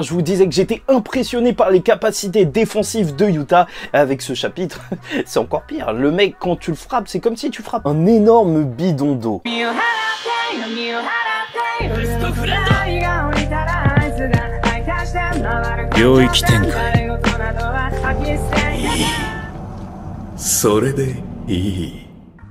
Je vous disais que j'étais impressionné par les capacités défensives de Yuta. Avec ce chapitre, c'est encore pire. Le mec, quand tu le frappes, c'est comme si tu frappes un énorme bidon d'eau.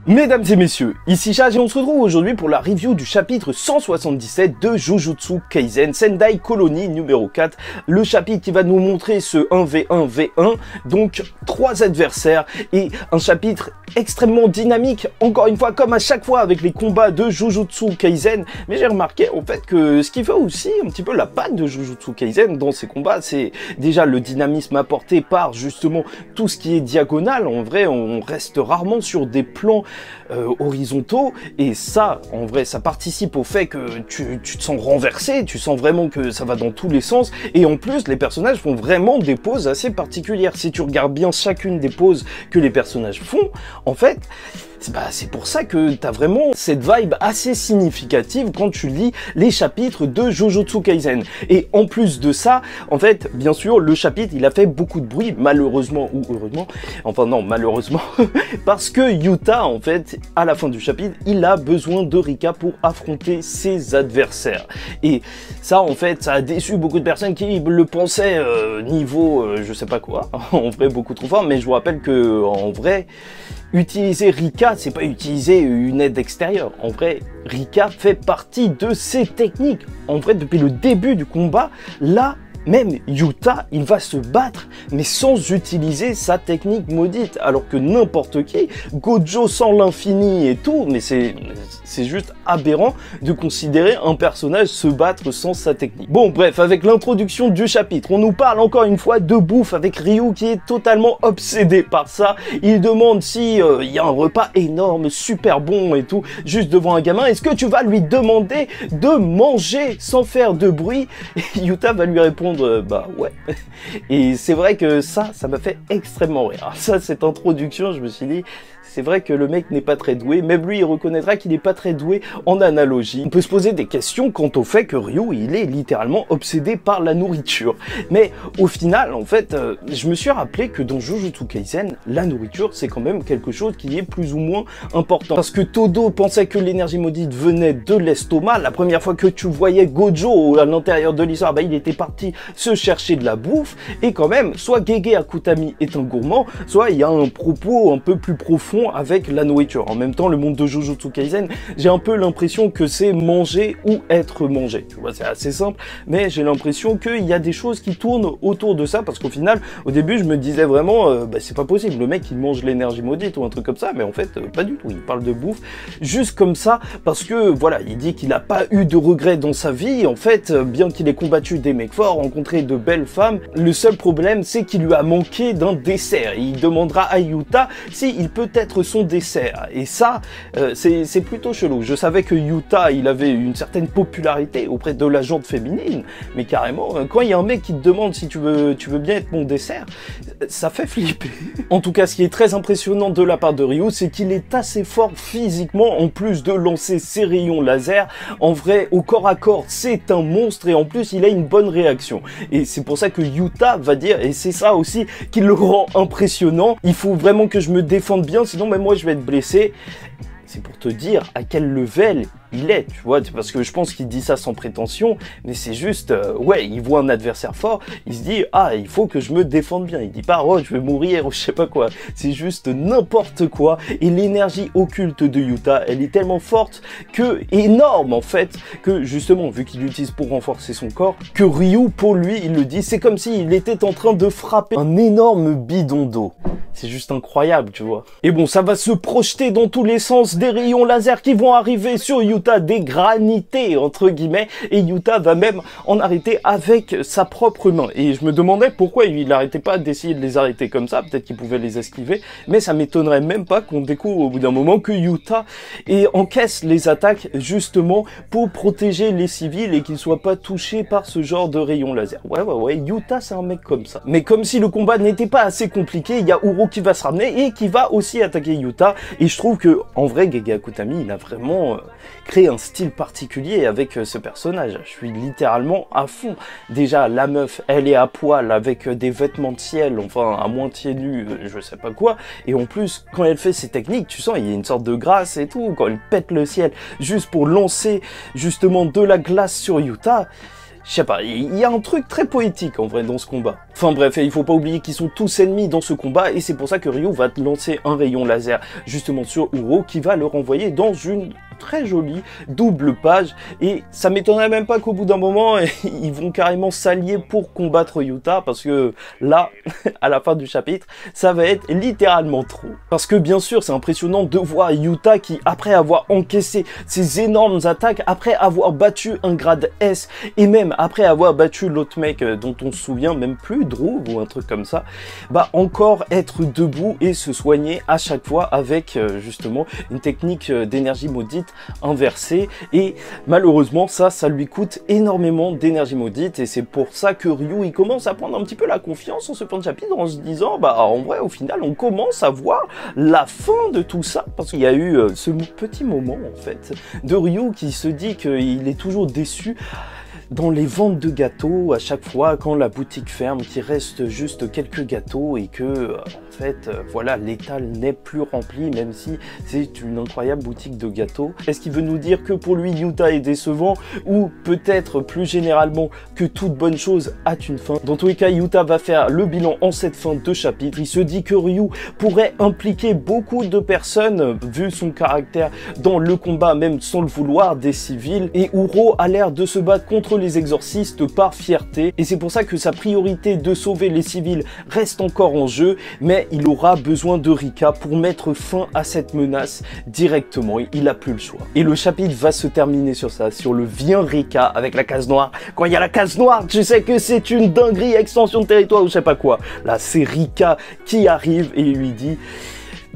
Mesdames et messieurs, ici Chaz et on se retrouve aujourd'hui pour la review du chapitre 177 de Jujutsu Kaisen Sendai Colony numéro 4. Le chapitre qui va nous montrer ce 1v1v1, donc 3 adversaires et un chapitre extrêmement dynamique, encore une fois comme à chaque fois avec les combats de Jujutsu Kaisen. Mais j'ai remarqué en fait que ce qui fait aussi un petit peu la patte de Jujutsu Kaisen dans ces combats, c'est déjà le dynamisme apporté par justement tout ce qui est diagonal. En vrai, on reste rarement sur des plans horizontaux, et ça en vrai ça participe au fait que tu te sens renversé, tu sens vraiment que ça va dans tous les sens, et en plus les personnages font vraiment des poses assez particulières. Si tu regardes bien chacune des poses que les personnages font, en fait c'est pour ça que tu as vraiment cette vibe assez significative quand tu lis les chapitres de Jujutsu Kaisen. Et en plus de ça, en fait, bien sûr, le chapitre, il a fait beaucoup de bruit, malheureusement ou heureusement, enfin non, malheureusement, parce que Yuta, en fait, à la fin du chapitre, il a besoin de Rika pour affronter ses adversaires. Et ça, en fait, ça a déçu beaucoup de personnes qui le pensaient niveau, je sais pas quoi, en vrai, beaucoup trop fort, mais je vous rappelle que, en vrai, utiliser Rika, c'est pas utiliser une aide extérieure. En vrai, Rika fait partie de ces techniques. En vrai, depuis le début du combat, là, même Yuta, il va se battre, mais sans utiliser sa technique maudite. Alors que n'importe qui, Gojo sans l'infini et tout, mais c'est juste aberrant de considérer un personnage se battre sans sa technique. Bon, bref, avec l'introduction du chapitre, on nous parle encore une fois de bouffe avec Ryu qui est totalement obsédé par ça. Il demande si il y a un repas énorme, super bon et tout, juste devant un gamin. Est-ce que tu vas lui demander de manger sans faire de bruit? Et Yuta va lui répondre bah ouais. Et c'est vrai que ça m'a fait extrêmement rire. Ça, cette introduction, je me suis dit, c'est vrai que le mec n'est pas très doué, même lui il reconnaîtra qu'il n'est pas très doué en analogie. On peut se poser des questions quant au fait que Ryu, il est littéralement obsédé par la nourriture. Mais au final, en fait, je me suis rappelé que dans Jujutsu Kaisen, la nourriture, c'est quand même quelque chose qui est plus ou moins important. Parce que Todo pensait que l'énergie maudite venait de l'estomac. La première fois que tu voyais Gojo à l'intérieur de l'histoire, bah, il était parti se chercher de la bouffe. Et quand même, soit Gege Akutami est un gourmand, soit il y a un propos un peu plus profond avec la nourriture. En même temps, le monde de Jujutsu Kaisen, j'ai un peu l'impression que c'est manger ou être mangé. Tu vois, c'est assez simple, mais j'ai l'impression qu'il y a des choses qui tournent autour de ça, parce qu'au final, au début, je me disais vraiment, bah, c'est pas possible, le mec, il mange l'énergie maudite ou un truc comme ça, mais en fait, pas du tout. Il parle de bouffe juste comme ça, parce que, voilà, il dit qu'il n'a pas eu de regrets dans sa vie. En fait, bien qu'il ait combattu des mecs forts, rencontré de belles femmes, le seul problème, c'est qu'il lui a manqué d'un dessert. Il demandera à Yuta s'il peut être son dessert, et ça c'est plutôt chelou. Je savais que Yuta, il avait une certaine popularité auprès de la gente féminine, mais carrément quand il y a un mec qui te demande si tu veux bien être mon dessert, ça fait flipper. En tout cas, ce qui est très impressionnant de la part de Ryu, c'est qu'il est assez fort physiquement, en plus de lancer ses rayons laser. En vrai, au corps à corps, c'est un monstre, et en plus il a une bonne réaction, et c'est pour ça que Yuta va dire, et c'est ça aussi qui le rend impressionnant, il faut vraiment que je me défende bien, sinon même moi je vais être blessé. C'est pour te dire à quel level il est, tu vois, parce que je pense qu'il dit ça sans prétention, mais c'est juste, ouais, il voit un adversaire fort, il se dit, ah, il faut que je me défende bien. Il dit pas, oh, je vais mourir, ou je sais pas quoi. C'est juste n'importe quoi, et l'énergie occulte de Yuta, elle est tellement forte que, énorme en fait, que justement, vu qu'il l'utilise pour renforcer son corps, que Ryu, pour lui, il le dit, c'est comme s'il était en train de frapper un énorme bidon d'eau. C'est juste incroyable, tu vois. Et bon, ça va se projeter dans tous les sens, des rayons laser qui vont arriver sur Yuta, des granités, entre guillemets, et Yuta va même en arrêter avec sa propre main. Et je me demandais pourquoi il n'arrêtait pas d'essayer de les arrêter comme ça, peut-être qu'il pouvait les esquiver, mais ça m'étonnerait même pas qu'on découvre au bout d'un moment que Yuta encaisse les attaques justement pour protéger les civils et qu'ils soient pas touchés par ce genre de rayons laser. Ouais, Yuta c'est un mec comme ça. Mais comme si le combat n'était pas assez compliqué, il y a Uro Uro qui va se ramener et qui va aussi attaquer Yuta. Et je trouve que en vrai Gege Akutami il a vraiment créé un style particulier avec ce personnage. Je suis littéralement à fond. Déjà la meuf elle est à poil avec des vêtements de ciel, enfin à moitié nue, je sais pas quoi. Et en plus quand elle fait ses techniques, tu sens il y a une sorte de grâce et tout, quand elle pète le ciel juste pour lancer justement de la glace sur Yuta. Je sais pas, il y a un truc très poétique en vrai dans ce combat. Enfin bref, il faut pas oublier qu'ils sont tous ennemis dans ce combat et c'est pour ça que Ryu va lancer un rayon laser justement sur Uro qui va le renvoyer dans une très jolie double page et ça m'étonnerait même pas qu'au bout d'un moment ils vont carrément s'allier pour combattre Yuta parce que là, à la fin du chapitre, ça va être littéralement trop. Parce que bien sûr c'est impressionnant de voir Yuta qui après avoir encaissé ces énormes attaques, après avoir battu un grade S et même après avoir battu l'autre mec dont on se souvient même plus, Drew ou un truc comme ça, bah encore être debout et se soigner à chaque fois avec justement une technique d'énergie maudite inversée et malheureusement ça lui coûte énormément d'énergie maudite et c'est pour ça que Ryu il commence à prendre un petit peu la confiance en ce point de chapitre en se disant bah en vrai au final on commence à voir la fin de tout ça parce qu'il y a eu ce petit moment en fait de Ryu qui se dit qu'il est toujours déçu dans les ventes de gâteaux à chaque fois quand la boutique ferme, qu'il reste juste quelques gâteaux et que en fait voilà l'étal n'est plus rempli même si c'est une incroyable boutique de gâteaux. Est-ce qu'il veut nous dire que pour lui Yuta est décevant ou peut-être plus généralement que toute bonne chose a une fin? Dans tous les cas Yuta va faire le bilan en cette fin de chapitre. Il se dit que Ryu pourrait impliquer beaucoup de personnes vu son caractère dans le combat même sans le vouloir des civils et Uro a l'air de se battre contre les exorcistes par fierté et c'est pour ça que sa priorité de sauver les civils reste encore en jeu mais il aura besoin de Rika pour mettre fin à cette menace directement, il a plus le choix. Et le chapitre va se terminer sur ça, sur le viens Rika avec la case noire. Quand il y a la case noire, tu sais que c'est une dinguerie, extension de territoire ou je sais pas quoi. Là c'est Rika qui arrive et lui dit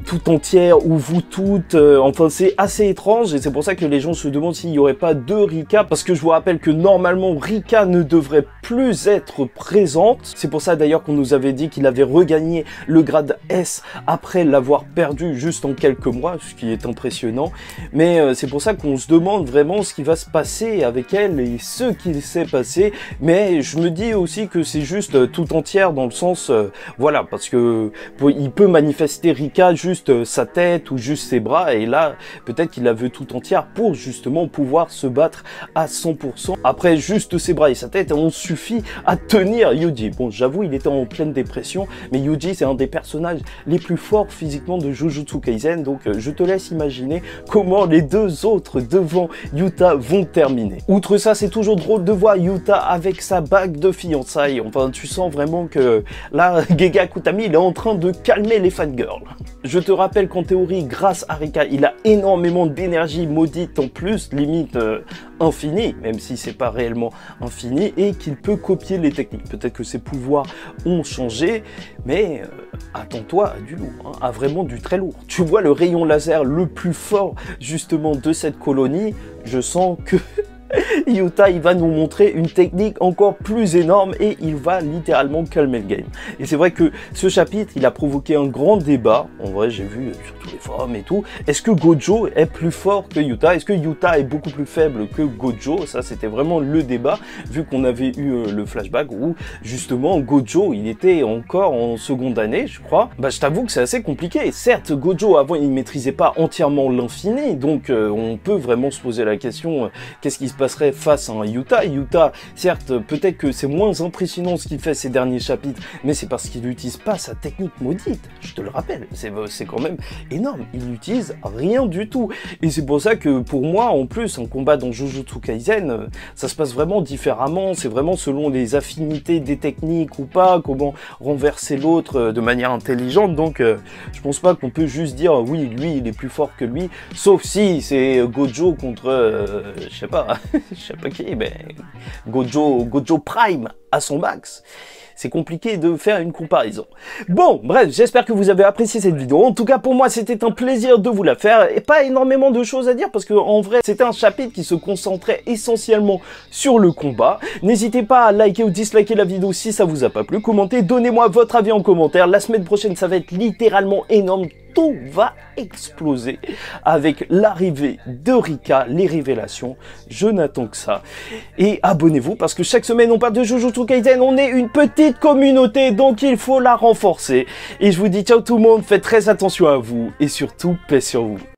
tout entière ou vous toutes, enfin c'est assez étrange et c'est pour ça que les gens se demandent s'il n'y aurait pas deux Rika parce que je vous rappelle que normalement Rika ne devrait plus être présente. C'est pour ça d'ailleurs qu'on nous avait dit qu'il avait regagné le grade S après l'avoir perdu juste en quelques mois, ce qui est impressionnant. Mais c'est pour ça qu'on se demande vraiment ce qui va se passer avec elle et ce qui s'est passé. Mais je me dis aussi que c'est juste tout entière dans le sens, voilà, parce que il peut manifester Rika juste sa tête ou juste ses bras et là peut-être qu'il la veut tout entière pour justement pouvoir se battre à 100%. Après juste ses bras et sa tête on suffit à tenir Yuji. Bon j'avoue il était en pleine dépression mais Yuji c'est un des personnages les plus forts physiquement de Jujutsu Kaisen donc je te laisse imaginer comment les deux autres devant Yuta vont terminer. Outre ça c'est toujours drôle de voir Yuta avec sa bague de fiançailles, enfin tu sens vraiment que là Gege Akutami il est en train de calmer les fangirls. Je te rappelle qu'en théorie, grâce à Rika, il a énormément d'énergie maudite en plus, limite infinie, même si c'est pas réellement infini, et qu'il peut copier les techniques. Peut-être que ses pouvoirs ont changé, mais attends-toi à du lourd, hein, à vraiment du très lourd. Tu vois le rayon laser le plus fort justement de cette colonie, je sens que Yuta il va nous montrer une technique encore plus énorme et il va littéralement calmer le game. Et c'est vrai que ce chapitre il a provoqué un grand débat, en vrai j'ai vu sur tous les forums et tout, est-ce que Gojo est plus fort que Yuta? Est-ce que Yuta est beaucoup plus faible que Gojo? Ça c'était vraiment le débat vu qu'on avait eu le flashback où justement Gojo il était encore en seconde année je crois. Bah je t'avoue que c'est assez compliqué. Certes Gojo avant il maîtrisait pas entièrement l'infini donc on peut vraiment se poser la question qu'est-ce qui se passerait face à un Yuta. Yuta, certes, peut-être que c'est moins impressionnant ce qu'il fait ces derniers chapitres, mais c'est parce qu'il n'utilise pas sa technique maudite. Je te le rappelle, c'est quand même énorme. Il n'utilise rien du tout. Et c'est pour ça que pour moi, en plus, un combat dans Jujutsu Kaisen, ça se passe vraiment différemment. C'est vraiment selon les affinités des techniques ou pas, comment renverser l'autre de manière intelligente. Donc, je pense pas qu'on peut juste dire oui, lui, il est plus fort que lui, sauf si c'est Gojo contre, je sais pas. Je sais pas qui, mais Gojo Prime à son max. c'est compliqué de faire une comparaison. Bon, bref, j'espère que vous avez apprécié cette vidéo. En tout cas, pour moi, c'était un plaisir de vous la faire. Et pas énormément de choses à dire parce que en vrai, c'était un chapitre qui se concentrait essentiellement sur le combat. N'hésitez pas à liker ou disliker la vidéo si ça vous a pas plu. Commentez, donnez-moi votre avis en commentaire. La semaine prochaine, ça va être littéralement énorme. Tout va exploser avec l'arrivée de Rika, les révélations. Je n'attends que ça. Et abonnez-vous parce que chaque semaine on parle de Jujutsu Kaisen. On est une petite communauté, donc il faut la renforcer. Et je vous dis ciao tout le monde, faites très attention à vous et surtout paix sur vous.